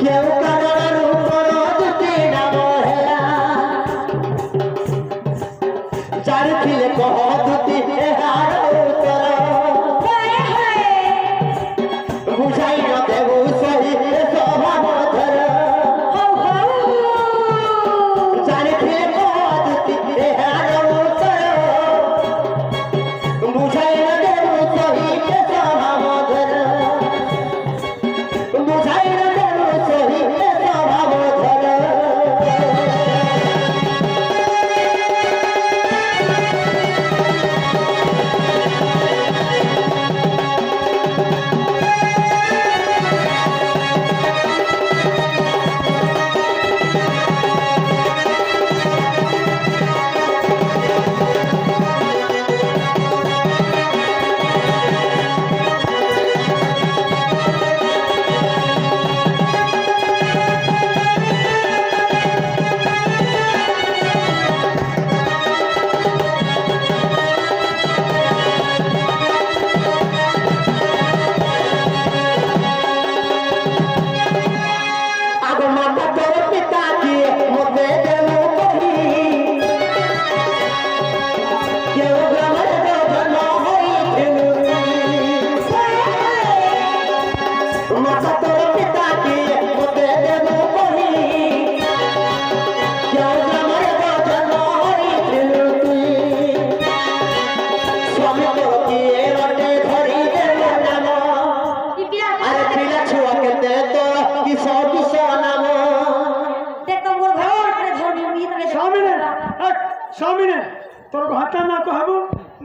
কেউ কারণ উপর দুটি নাম হেলা যার দিলে কহ দুটি হার উত্তর বুঝাই ন দেবু সহি স্বভাব ধর যার দিলে কহ দুটি হার উত্তর বুঝাই ন দেবু সহি স্বভাব ধর বুঝাই ন দেবু সহি স্বভাব ধর स्वामी तोर घाटा ना कहबो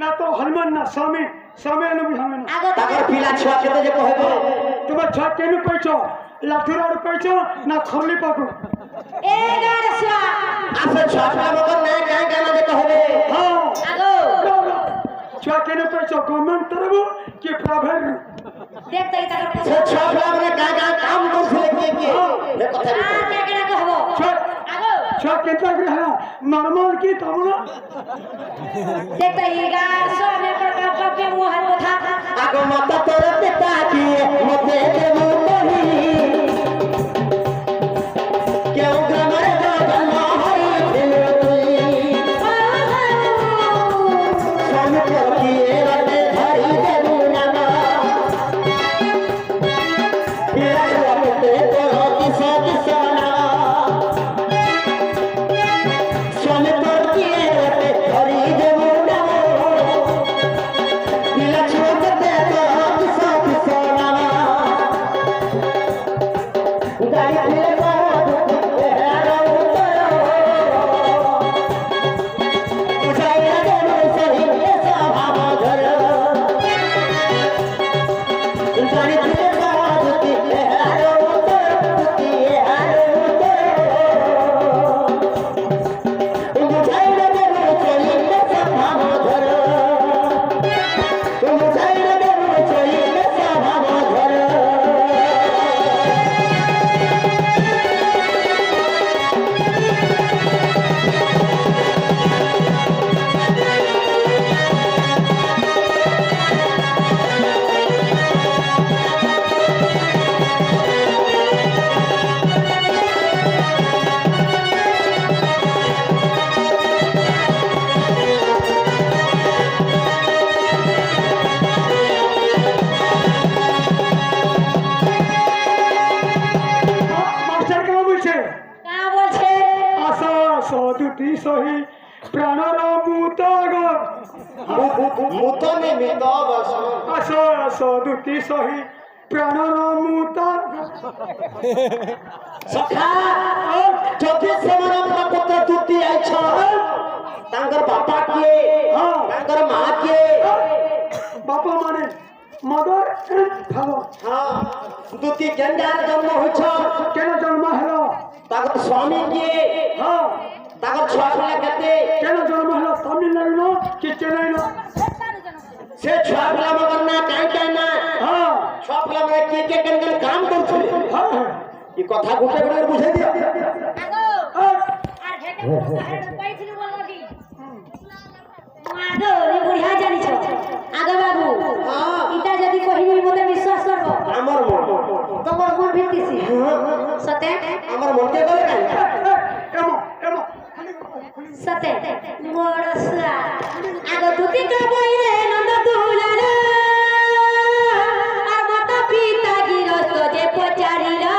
ना तो हनुमान ना स्वामी स्वामी ने बुझावे ना ताकर पिला छुआ केते जे कहबो तुम छुआ केनु पैछो लाठुरार पैछो ना खरली पाको ए गारसवा आसे छुआ मगर नै काई गाना जे कहबे हां आगो छुआ केनु पैछो गवर्नमेंट तरबो कि प्राइवेट देख तई ताकर से छुआ में का काम करछले के ये कथा आ के केना कहबो आगो छुआ केता ग्रह नॉर्मल की तमना देख तई गारसवा में पर के मोहन कथा आगो माता तोर पिता की मते देबो कही केउ ग्रामर जन्म होई दिल तुई स्वामी को की रटे धरी देबो नामा पिया लगते तो की सब सोना स्वामी को की रटे धरी देबो नामा पिला छोड़ते तो की सब सोना गाड़ी ले बहुत हेरा उतर बुझाई न देबो सही स्वभाव धर गाड़ी ले बहुत हेरा उतर बुझाई न देबो सही स्वभाव धर बुझाई न देबो सही स्वभाव धर मास्टर का बोलছে का बोलছে आशा सदुति सही प्राणर मुतागर मुतने में तो बस आशा सदुति सही प्राणर मुतागर सखा যদি সেমানଙ୍କ পুত্র দুটি আইছ তাঙ্কর বাপা কিয়ে हाँ তাঙ্কর মা কিয়ে बापा माने मदर एंड फादर হ্যাঁ দুটি জঞ্জাল জন্ম হইছ केना जन्म हलो তাঙ্কর স্বামী কিয়ে हाँ তাঙ্কর ছুয়া পিলা কেতে केना जन्म हलो तमिलनाडु नो कि चेन्नई नो সে ছুয়া পিলা মগর না কাই না हाँ ছুয়া পিলা মে কে কেন কেন কাম করছলে हाँ এই কথা গুটে গুটে বুঝাই দিও आगो हाँ আর ঘেটে পাইছিলি বলদি आगो रे बुढ़िया जानी छ आगो बाबू हाँ। इता जदी कहिबी मते विश्वास करबो আমার মন तमर गुण ଭିତିସି ସତେ আমার মনকে গলে নাই এমো এমো সতে মোর সুয়া আগ দুতি কবইলে নন্দ দুলাল আর মাতা পিতা গিরস্ত যে পচারিলা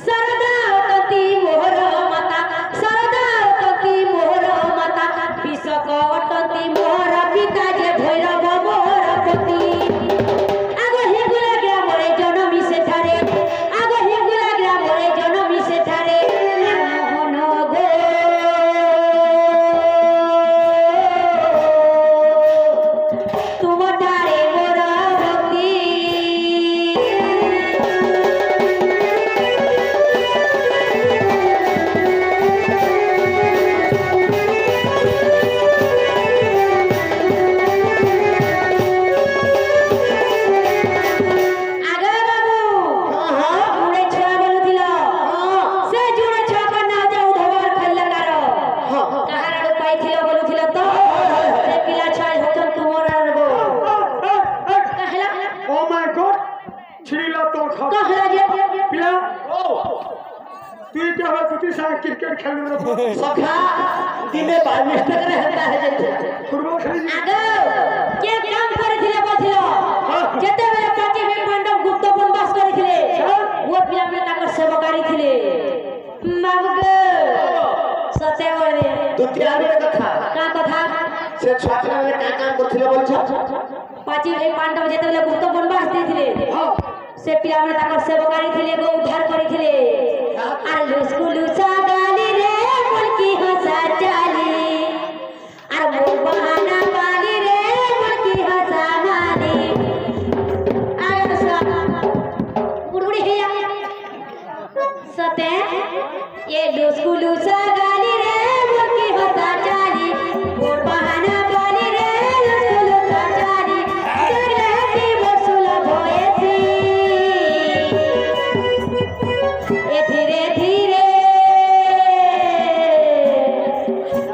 সরদা অততি মোর মাতা সরদা অততি মোর মাতা বিশ্বক অততি মোর পিতা যে ভৈরব মোর পতি আগ হিগুলা গ্রামরে জনমি সেঠারে আগ হিগুলা গ্রামরে জনমি সেঠারে মোহন গো তোমারে মোর ভক্তি আগে বাবু জুড়ে ছুয়া বলুছিল সে জুড়ে ছুয়া কর না যাও ধবার খেললাকার কাহার আড়ু পাইছিল বলুছিল তো সে পিলা ছুয়া হতন তোমার আর গো কাহলা ও মাই গড ছিড়িলা তোর খাট কাহলা যে পিলা তুই কি হবে তুই সাথে ক্রিকেট খেলবে না সখা দিনে 22 টাকা হেতা হয়ে যাচ্ছে ফুটবল খেলি আগে কে কাম করেছিল বলছিল যেতেবেলে পাঁচি ভাই পাণ্ডব গুপ্ত বনবাস করেছিলে ও পিলাপলে তাকর সেবকারী ছিলে বাবু গো সতে বলে দুটিয়া কথা কা কথা সে ছুয়াখানে কাম করছিল বলছো পাঁচি ভাই পাণ্ডব যেতেবেলে গুপ্ত বনবাস দিয়েছিলে সে পিলাপলে তাকর সেবকারী ছিলে গো উদ্ধার করেছিলে আর লুস্কুলু সাগালি রে মুলকি হাসা চালি আর মোর বাহানা বালি রে মুলকি হাসা মানি আর গুড়গুড়ি হেয়া সতে ये लुस्कुलु सागाली रे मुलकी हासा चाली मोर बाहाना बाली रे लुस्कुलु सागाली जगलहती बसुला भयसी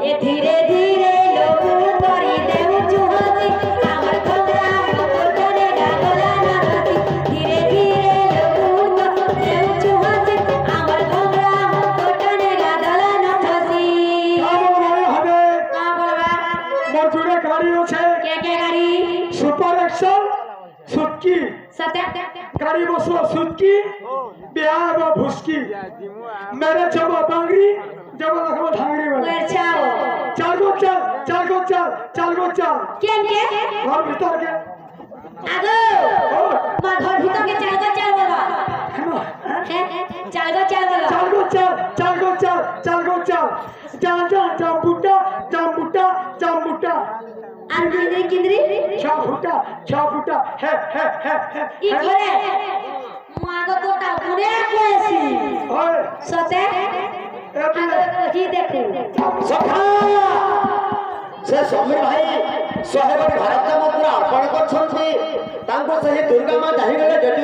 ए धीरे धीरे लोग करी देउ चुहती हमर खंगरा मकोटने गागला नाती धीरे धीरे लोग देउ चुहती हमर खंगरा मकोटने गागला नाती হবে का बोलबा মোর জুড়ে গাড়ি আছে के गाड़ी সুপার এক্সেল সুটকি सत्य गाड़ी बसलो सुटकी बिहार में भुसकी मेरे जब बांगड़ी जब लगो धांगड़ी वाला वेर छाओ चल गो चल केन के घर भीतर के आगो मा घर भीतर के चल बोलबा चल बोलबा चल गो जम बुटा আর কিন্দ্রি छा फुटा है ই ঘরে মা গো তোটা ঘুরে কইছি ओए সতে ए पिले কি দেখু সখা সে সমীর ভাই 100 কোটি ଭାରତ ମାତ୍ର ଅର୍ପଣ କରିଛନ୍ତି ତାଙ୍କୁ ସେହି ଦୁର୍ଗା ମା ଚାହିଁଗଲେ ଯଦି